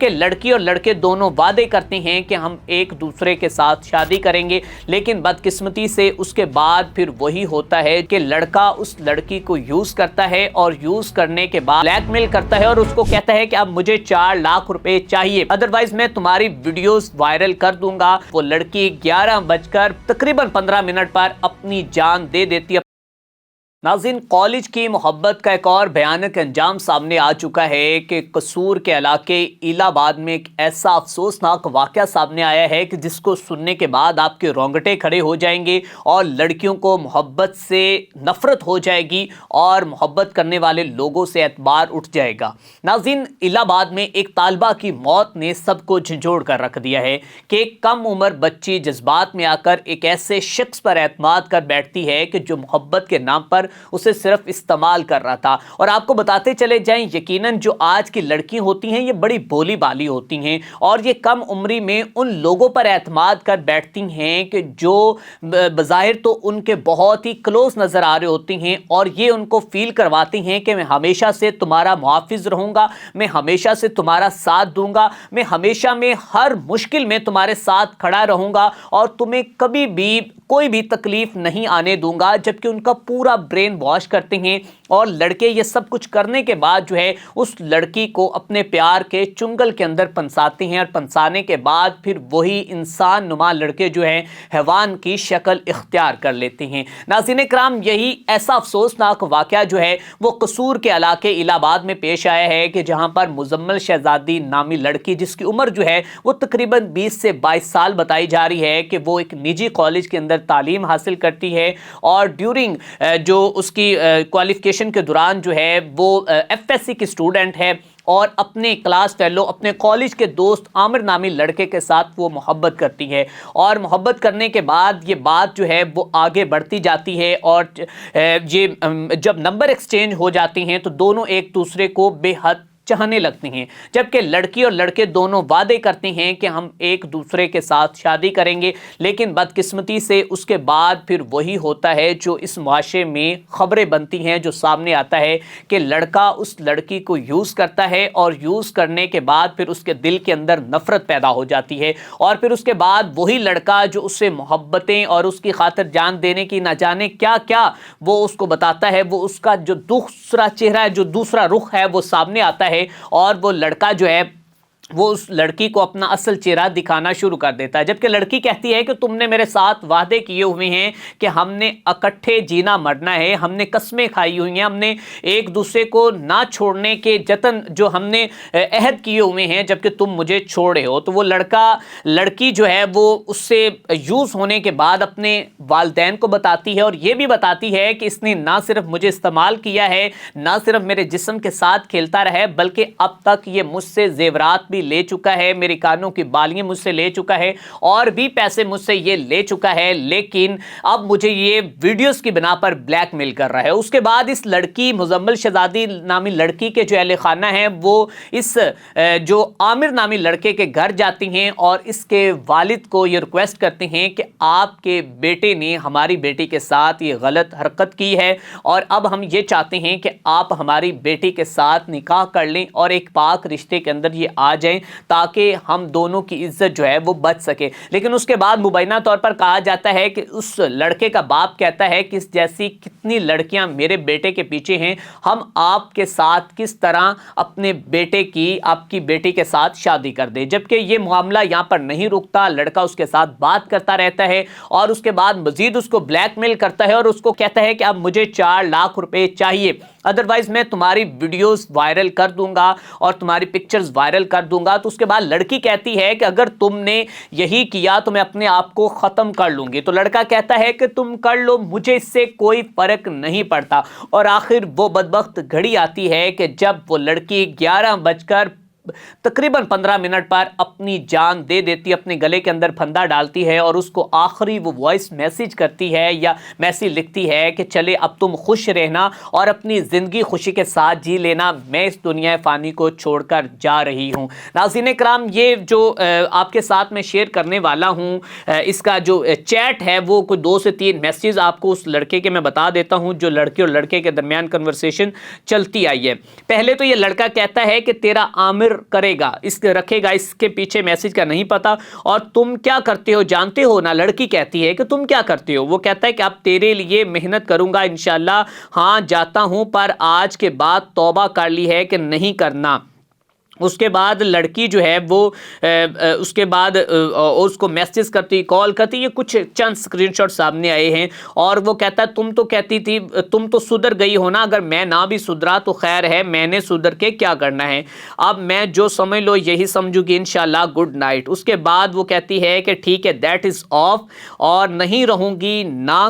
کہ لڑکی اور لڑکے دونوں وعدے کرتے ہیں کہ ہم ایک دوسرے کے ساتھ شادی کریں گے، لیکن بدقسمتی سے اس کے بعد پھر وہی ہوتا ہے کہ لڑکا اس لڑکی کو یوز کرتا ہے اور یوز کرنے کے بعد بلیک میل کرتا ہے اور اس کو کہتا ہے کہ اب مجھے 4 لاکھ روپے چاہیے، ادروائز میں تمہاری ویڈیوز وائرل کر دوں گا۔ وہ لڑکی 11:15 پر اپنی جان دے دیتی ہے۔ ناظرین، کالج کی محبت کا ایک اور بھیانک انجام سامنے آ چکا ہے کہ قصور کے علاقے الہ آباد میں ایک ایسا افسوسناک واقعہ سامنے آیا ہے کہ جس کو سننے کے بعد آپ کے رونگٹے کھڑے ہو جائیں گے اور لڑکیوں کو محبت سے نفرت ہو جائے گی اور محبت کرنے والے لوگوں سے اعتبار اٹھ جائے گا۔ ناظرین، الہ آباد میں ایک طالبہ کی موت نے سب کو جھنجھوڑ کر رکھ دیا ہے کہ ایک کم عمر بچی جذبات میں آ کر ایک ایسے شخص پر اعتماد کر بیٹھتی ہے کہ جو محبت کے نام پر اسے صرف استعمال کر رہا تھا۔ اور آپ کو بتاتے چلے جائیں، یقیناً جو آج کی لڑکی ہوتی ہیں یہ بڑی بولی بالی ہوتی ہیں اور یہ کم عمری میں ان لوگوں پر اعتماد کر بیٹھتی ہیں کہ جو بظاہر تو ان کے بہت ہی کلوز نظر آ رہے ہوتی ہیں، اور یہ ان کو فیل کرواتی ہیں کہ میں ہمیشہ سے تمہارا محافظ رہوں گا، میں ہمیشہ سے تمہارا ساتھ دوں گا، میں ہمیشہ میں ہر مشکل میں تمہارے ساتھ کھڑا رہوں گا اور تمہیں کبھی بھی کوئی بھی تکلیف نہیں آنے دوں گا، جبکہ ان کا پورا برین واش کرتے ہیں۔ اور لڑکے یہ سب کچھ کرنے کے بعد جو ہے اس لڑکی کو اپنے پیار کے چنگل کے اندر پنساتے ہیں، اور پنسانے کے بعد پھر وہی انسان نما لڑکے جو ہیں حیوان کی شکل اختیار کر لیتے ہیں۔ ناظرین کرام، یہی ایسا افسوسناک واقعہ جو ہے وہ قصور کے علاقے الہ آباد میں پیش آیا ہے کہ جہاں پر مزمل شہزادی نامی لڑکی، جس کی عمر جو ہے وہ تقریباً 20 سے 22 سال بتائی جا رہی ہے، کہ وہ ایک نجی کالج کے اندر تعلیم حاصل کرتی ہے، اور ڈیورنگ جو اس کی کوالیفیکیشن کے دوران جو ہے وہ ایف ایس سی کی اسٹوڈنٹ ہے، اور اپنے کلاس فیلو، اپنے کالج کے دوست عامر نامی لڑکے کے ساتھ وہ محبت کرتی ہے، اور محبت کرنے کے بعد یہ بات جو ہے وہ آگے بڑھتی جاتی ہے، اور یہ جب نمبر ایکسچینج ہو جاتی ہیں تو دونوں ایک دوسرے کو بے حد چاہنے لگتے ہیں، جبکہ لڑکی اور لڑکے دونوں وعدے کرتے ہیں کہ ہم ایک دوسرے کے ساتھ شادی کریں گے، لیکن بدقسمتی سے اس کے بعد پھر وہی ہوتا ہے جو اس معاشرے میں خبریں بنتی ہیں، جو سامنے آتا ہے کہ لڑکا اس لڑکی کو یوز کرتا ہے، اور یوز کرنے کے بعد پھر اس کے دل کے اندر نفرت پیدا ہو جاتی ہے، اور پھر اس کے بعد وہی لڑکا جو اس سے محبتیں اور اس کی خاطر جان دینے کی نہ جانے کیا کیا وہ اس کو بتاتا ہے، وہ اس کا جو دوسرا چہرہ ہے، جو دوسرا رخ ہے وہ سامنے آتا ہے، اور وہ لڑکا جو ہے وہ اس لڑکی کو اپنا اصل چہرہ دکھانا شروع کر دیتا ہے، جبکہ لڑکی کہتی ہے کہ تم نے میرے ساتھ وعدے کیے ہوئے ہیں کہ ہم نے اکٹھے جینا مرنا ہے، ہم نے قسمیں کھائی ہوئی ہیں، ہم نے ایک دوسرے کو نہ چھوڑنے کے جتن جو ہم نے عہد کیے ہوئے ہیں، جبکہ تم مجھے چھوڑے ہو۔ تو وہ لڑکی جو ہے وہ اس سے یوز ہونے کے بعد اپنے والدین کو بتاتی ہے، اور یہ بھی بتاتی ہے کہ اس نے نہ صرف مجھے استعمال کیا ہے، نہ صرف میرے جسم کے ساتھ کھیلتا رہا ہے، بلکہ اب تک یہ مجھ سے زیورات بھی لے چکا ہے، میری کانوں کی بالیاں مجھ سے لے چکا ہے، اور بھی پیسے مجھ سے یہ لے چکا ہے، لیکن اب مجھے یہ ویڈیوز کی بنا پر بلیک میل کر رہا ہے۔ اس کے بعد اس لڑکی مزمل شہزادی نامی لڑکی کے جو اہل خانہ ہیں وہ اس جو عامر نامی لڑکے کے گھر جاتی ہیں، اور اس کے والد کو یہ ریکویسٹ کرتے ہیں کہ آپ کے بیٹے نے ہماری بیٹی کے ساتھ یہ غلط حرکت کی ہے، اور اب ہم یہ چاہتے ہیں کہ آپ ہماری بیٹی کے ساتھ نکاح کر لیں اور ایک پاک رشتے کے اندر یہ آ جائیں، تاکہ ہم دونوں کی عزت جو ہے وہ بچ سکے۔ لیکن اس کے بعد مبینہ طور پر کہا جاتا ہے کہ اس لڑکے کا باپ کہتا ہے کہ اس جیسی کتنی لڑکیاں میرے بیٹے کے پیچھے ہیں، ہم آپ کے ساتھ کس طرح اپنے بیٹے کی آپ کی بیٹی کے ساتھ شادی کر دیں۔ جبکہ یہ معاملہ یہاں پر نہیں رکتا، لڑکا اس کے ساتھ بات کرتا رہتا ہے، اور اس کے بعد مزید اس کو بلیک میل کرتا ہے، اور اس کو کہتا ہے کہ اب مجھے 4 لاکھ روپے چاہیے، ادروائز میں تمہاری ویڈیوز وائرل کر دوں گا اور تمہاری پکچرز وائرل کر دوں گا۔ تو اس کے بعد لڑکی کہتی ہے کہ اگر تم نے یہی کیا تو میں اپنے آپ کو ختم کر لوں گی۔ تو لڑکا کہتا ہے کہ تم کر لو، مجھے اس سے کوئی فرق نہیں پڑتا۔ اور آخر وہ بدبخت گھڑی آتی ہے کہ جب وہ لڑکی 11:15 پر اپنی جان دے دیتی، اپنے گلے کے اندر پھندا ڈالتی ہے، اور اس کو آخری وہ وائس میسیج کرتی ہے یا میسیج لکھتی ہے کہ چلے اب تم خوش رہنا اور اپنی زندگی خوشی کے ساتھ جی لینا، میں اس دنیا فانی کو چھوڑ کر جا رہی ہوں۔ ناظرین کرام، یہ جو آپ کے ساتھ میں شیئر کرنے والا ہوں، اس کا جو چیٹ ہے وہ کوئی 2 سے 3 میسیج آپ کو اس لڑکے کے میں بتا دیتا ہوں، جو لڑکی اور لڑکے کے درمیان کنورسیشن چلتی آئی ہے۔ پہلے تو یہ لڑکا کہتا ہے کہ تیرا عامر کرے گا، اس رکھے گا، اس کے پیچھے میسج کا نہیں پتا، اور تم کیا کرتے ہو جانتے ہو نا؟ لڑکی کہتی ہے کہ تم کیا کرتے ہو؟ وہ کہتا ہے کہ اب تیرے لیے محنت کروں گا انشاءاللہ، ہاں جاتا ہوں، پر آج کے بعد توبہ کر لی ہے کہ نہیں کرنا۔ اس کے بعد لڑکی جو ہے وہ اس کے بعد اس کو میسیج کرتی، کال کرتی، یہ کچھ چند اسکرین شاٹ سامنے آئے ہیں، اور وہ کہتا ہے تم تو کہتی تھی، تم تو سدھر گئی ہو نا، اگر میں نہ بھی سدھرا تو خیر ہے، میں نے سدھر کے کیا کرنا ہے، اب میں جو سمجھ لو یہی سمجھوں گی انشاءاللہ، گڈ نائٹ۔ اس کے بعد وہ کہتی ہے کہ ٹھیک ہے، دیٹ از آف، اور نہیں رہوں گی نہ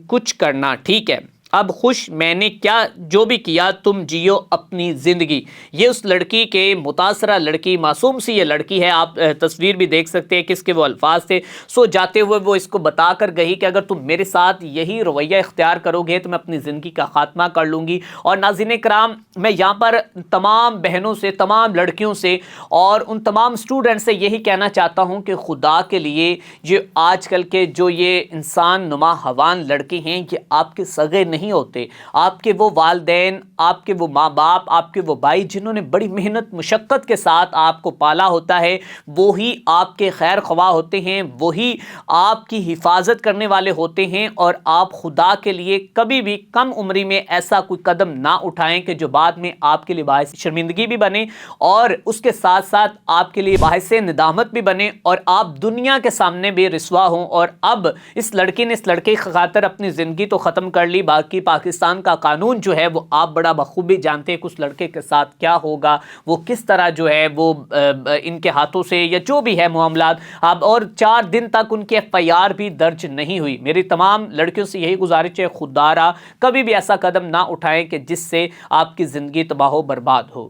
کچھ کرنا، ٹھیک ہے، اب خوش، میں نے کیا جو بھی کیا، تم جیو اپنی زندگی۔ یہ اس لڑکی کے، متاثرہ لڑکی، معصوم سی یہ لڑکی ہے، آپ تصویر بھی دیکھ سکتے ہیں کس کے وہ الفاظ تھے۔ سو جاتے ہوئے وہ اس کو بتا کر گئی کہ اگر تم میرے ساتھ یہی رویہ اختیار کرو گے تو میں اپنی زندگی کا خاتمہ کر لوں گی۔ اور ناظرین کرام، میں یہاں پر تمام بہنوں سے، تمام لڑکیوں سے اور ان تمام اسٹوڈنٹ سے یہی کہنا چاہتا ہوں کہ خدا کے لیے یہ آج کل کے جو یہ انسان نما حیوان لڑکے ہیں، یہ آپ کے سگے نہیں ہوتے، آپ کے وہ والدین، آپ کے وہ ماں باپ، آپ کے وہ بھائی جنہوں نے بڑی محنت مشقت کے ساتھ آپ کو پالا ہوتا ہے، وہی آپ کے خیر خواہ ہوتے ہیں، وہی آپ کی حفاظت کرنے والے ہوتے ہیں، اور آپ خدا کے لیے کبھی بھی کم عمری میں ایسا کوئی قدم نہ اٹھائیں کہ جو بعد میں آپ کے لیے باعث شرمندگی بھی بنے، اور اس کے ساتھ ساتھ آپ کے لیے باعث ندامت بھی بنے، اور آپ دنیا کے سامنے بھی رسوا ہوں۔ اور اب اس لڑکی نے اس لڑکے کی خاطر اپنی زندگی تو ختم کر لی، باقی پاکستان کا قانون جو ہے وہ آپ بڑا بخوبی جانتے ہیں کہ اس لڑکے کے ساتھ کیا ہوگا، وہ کس طرح جو ہے وہ ان کے ہاتھوں سے یا جو بھی ہے معاملات، اب اور 4 دن تک ان کی FIR بھی درج نہیں ہوئی۔ میری تمام لڑکیوں سے یہی گزارش ہے، خدا را کبھی بھی ایسا قدم نہ اٹھائیں کہ جس سے آپ کی زندگی تباہ و برباد ہو۔